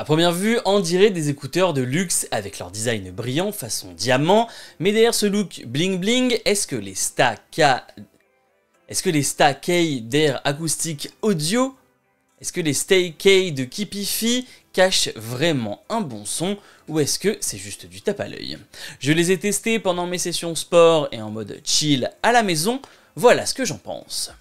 À première vue, on dirait des écouteurs de luxe avec leur design brillant façon diamant, mais derrière ce look bling bling, est-ce que les Sta-Kay d'Air Acoustic Audio, est-ce que les Stay-Kay de Kipifi cachent vraiment un bon son, ou est-ce que c'est juste du tape à l'œil? Je les ai testés pendant mes sessions sport et en mode chill à la maison, voilà ce que j'en pense.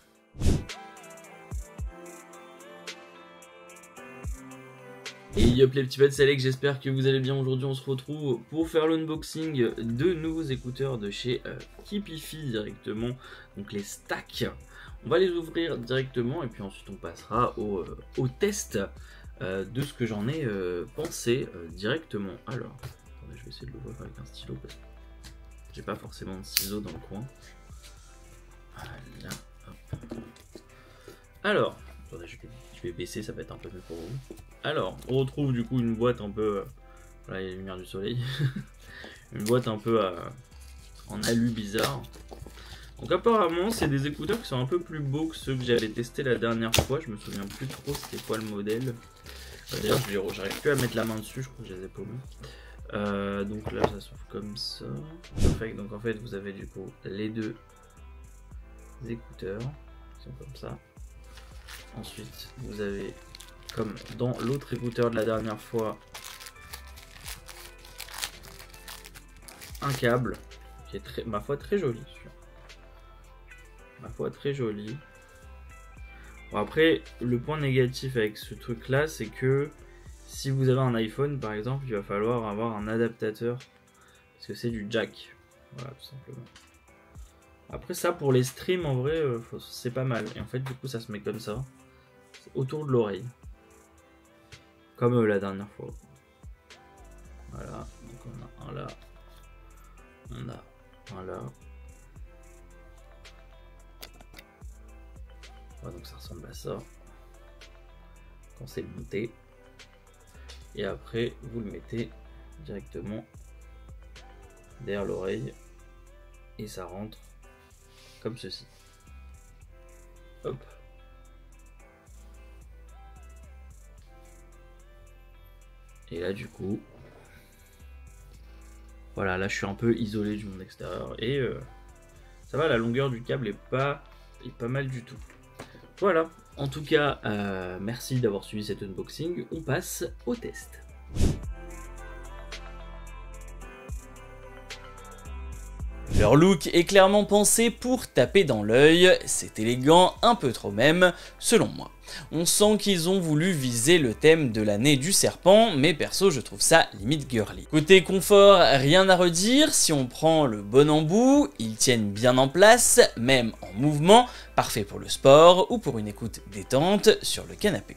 Et yop les petits potes, c'est Alex, j'espère que vous allez bien. Aujourd'hui on se retrouve pour faire l'unboxing de nouveaux écouteurs de chez Kipifi directement, donc les Stack. On va les ouvrir directement et puis ensuite on passera au test de ce que j'en ai pensé directement. Alors, attendez, je vais essayer de l'ouvrir avec un stylo parce que j'ai pas forcément de ciseaux dans le coin. Voilà, hop. Alors, attendez, je vais baisser, ça va être un peu mieux pour vous. Alors, on retrouve du coup une boîte un peu... voilà, il y a la lumière du soleil. Une boîte un peu en alu bizarre. Donc apparemment, c'est des écouteurs qui sont un peu plus beaux que ceux que j'avais testés la dernière fois. Je me souviens plus trop c'était quoi le modèle. D'ailleurs, j'arrive plus à mettre la main dessus, je crois que je les ai paumés. Donc là, ça s'ouvre comme ça. Perfect. Donc en fait, vous avez du coup les deux écouteurs qui sont comme ça. Ensuite, vous avez, comme dans l'autre écouteur de la dernière fois, un câble qui est très, ma foi, très joli. Ma foi, très joli. Bon, après, le point négatif avec ce truc là, c'est que si vous avez un iPhone par exemple, il va falloir avoir un adaptateur parce que c'est du jack. Voilà, tout simplement. Après ça, pour les streams, en vrai, c'est pas mal. Et en fait, du coup, ça se met comme ça, autour de l'oreille, comme la dernière fois. Voilà, donc on a un là, on a un là. Voilà, donc ça ressemble à ça quand c'est monté. Et après, vous le mettez directement derrière l'oreille et ça rentre comme ceci. Hop. Et là, du coup, voilà, là je suis un peu isolé du monde extérieur et ça va, la longueur du câble est pas mal du tout. Voilà, en tout cas, merci d'avoir suivi cet unboxing. On passe au test. Leur look est clairement pensé pour taper dans l'œil, c'est élégant, un peu trop même, selon moi. On sent qu'ils ont voulu viser le thème de l'année du serpent, mais perso je trouve ça limite girly. Côté confort, rien à redire, si on prend le bon embout, ils tiennent bien en place, même en mouvement, parfait pour le sport ou pour une écoute détente sur le canapé.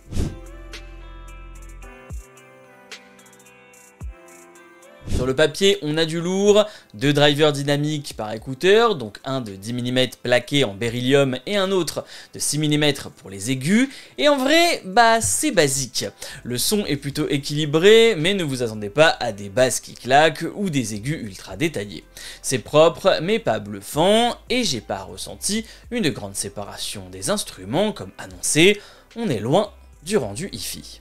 Sur le papier, on a du lourd, 2 drivers dynamiques par écouteur, donc un de 10 mm plaqué en beryllium et un autre de 6 mm pour les aigus, et en vrai, bah c'est basique. Le son est plutôt équilibré, mais ne vous attendez pas à des basses qui claquent ou des aigus ultra détaillés. C'est propre, mais pas bluffant, et j'ai pas ressenti une grande séparation des instruments, comme annoncé, on est loin du rendu hi-fi.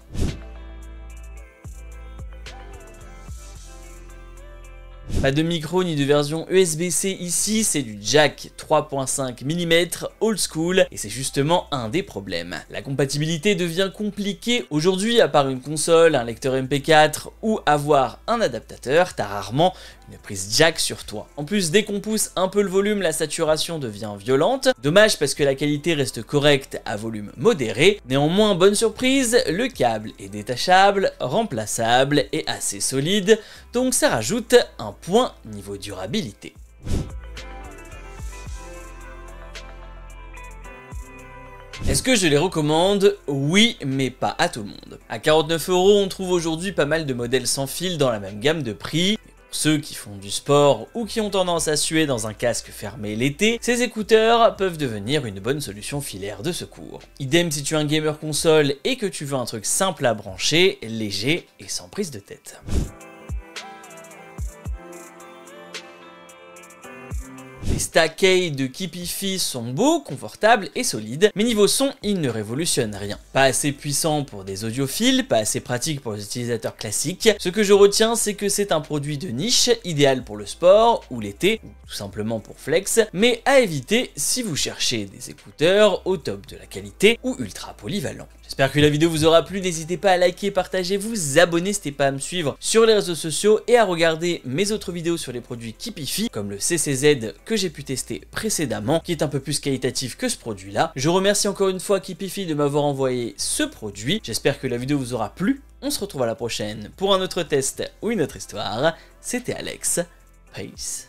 Pas de micro ni de version USB-C ici, c'est du jack 3.5 mm old school et c'est justement un des problèmes. La compatibilité devient compliquée aujourd'hui, à part une console, un lecteur MP4 ou avoir un adaptateur, t'as rarement une prise jack sur toi. En plus, dès qu'on pousse un peu le volume, la saturation devient violente. Dommage parce que la qualité reste correcte à volume modéré. Néanmoins, bonne surprise, le câble est détachable, remplaçable et assez solide, donc ça rajoute un point niveau durabilité. Est-ce que je les recommande? Oui, mais pas à tout le monde. À 49 €, on trouve aujourd'hui pas mal de modèles sans fil dans la même gamme de prix. Pour ceux qui font du sport ou qui ont tendance à suer dans un casque fermé l'été, ces écouteurs peuvent devenir une bonne solution filaire de secours. Idem si tu es un gamer console et que tu veux un truc simple à brancher, léger et sans prise de tête. Les Stackade de Keepifi sont beaux, confortables et solides, mais niveau son, ils ne révolutionnent rien. Pas assez puissant pour des audiophiles, pas assez pratique pour les utilisateurs classiques. Ce que je retiens, c'est que c'est un produit de niche, idéal pour le sport ou l'été, ou tout simplement pour flex, mais à éviter si vous cherchez des écouteurs au top de la qualité ou ultra polyvalents. J'espère que la vidéo vous aura plu, n'hésitez pas à liker, partager, vous abonner, n'hésitez pas à me suivre sur les réseaux sociaux et à regarder mes autres vidéos sur les produits Keepifi, comme le CCZ que j'ai pu tester précédemment, qui est un peu plus qualitatif que ce produit-là. Je remercie encore une fois Keepifi de m'avoir envoyé ce produit, j'espère que la vidéo vous aura plu, on se retrouve à la prochaine pour un autre test ou une autre histoire, c'était Alex, peace.